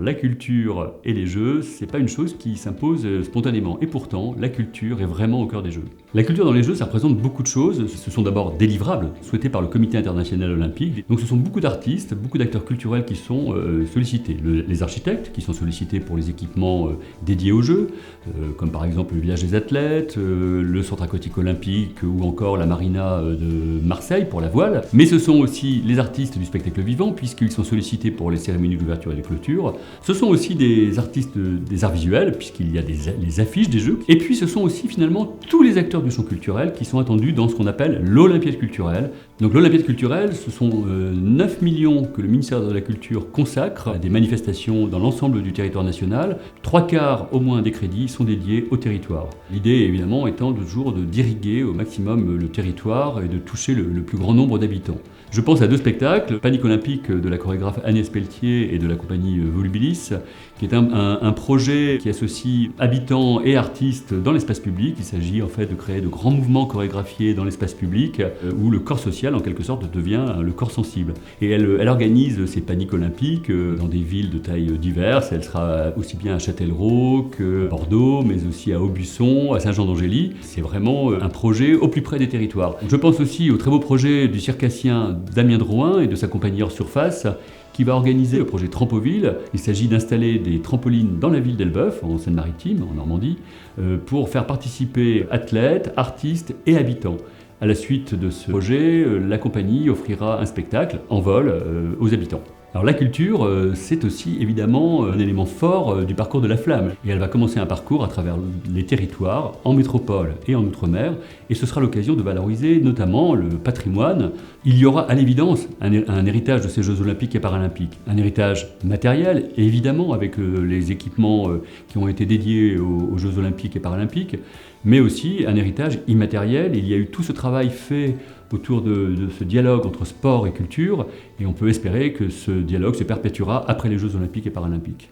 La culture et les jeux, c'est pas une chose qui s'impose spontanément. Et pourtant, la culture est vraiment au cœur des jeux. La culture dans les jeux, ça représente beaucoup de choses. Ce sont d'abord des livrables souhaités par le Comité international olympique. Donc ce sont beaucoup d'artistes, beaucoup d'acteurs culturels qui sont sollicités. Les architectes qui sont sollicités pour les équipements dédiés aux jeux, comme par exemple le village des athlètes, le centre aquatique olympique ou encore la marina de Marseille pour la voile. Mais ce sont aussi les artistes du spectacle vivant puisqu'ils sont sollicités pour les cérémonies d'ouverture et de clôture. Ce sont aussi des artistes des arts visuels puisqu'il y a les affiches des jeux. Et puis ce sont aussi finalement tous les acteurs du champ culturel qui sont attendus dans ce qu'on appelle l'Olympiade culturelle. Donc l'Olympiade culturelle, ce sont 9 millions que le ministère de la Culture consacre à des manifestations dans l'ensemble du territoire national. 3/4 au moins des crédits sont dédiés au territoire. L'idée évidemment étant toujours d'irriguer au maximum le territoire et de toucher le plus grand nombre d'habitants. Je pense à 2 spectacles, Panique olympique de la chorégraphe Agnès Pelletier et de la compagnie Volubilis, qui est un projet qui associe habitants et artistes dans l'espace public. Il s'agit en fait de créer de grands mouvements chorégraphiés dans l'espace public où le corps social en quelque sorte devient le corps sensible. Et elle organise ces paniques olympiques dans des villes de taille diverses. Elle sera aussi bien à Châtellerault que Bordeaux, mais aussi à Aubusson, à Saint-Jean-d'Angély. C'est vraiment un projet au plus près des territoires. Je pense aussi au très beau projet du circassien Damien Drouin et de sa compagnie Hors Surface qui va organiser le projet Trampoville. Il s'agit d'installer des trampolines dans la ville d'Elbeuf, en Seine-Maritime, en Normandie, pour faire participer athlètes, artistes et habitants. À la suite de ce projet, la compagnie offrira un spectacle en vol aux habitants. Alors la culture, c'est aussi évidemment un élément fort du parcours de la Flamme. Et elle va commencer un parcours à travers les territoires, en métropole et en outre-mer. Et ce sera l'occasion de valoriser notamment le patrimoine. Il y aura à l'évidence un héritage de ces Jeux olympiques et paralympiques. Un héritage matériel, évidemment, avec les équipements qui ont été dédiés aux Jeux olympiques et paralympiques, mais aussi un héritage immatériel. Il y a eu tout ce travail fait autour de ce dialogue entre sport et culture, et on peut espérer que ce dialogue se perpétuera après les Jeux olympiques et paralympiques.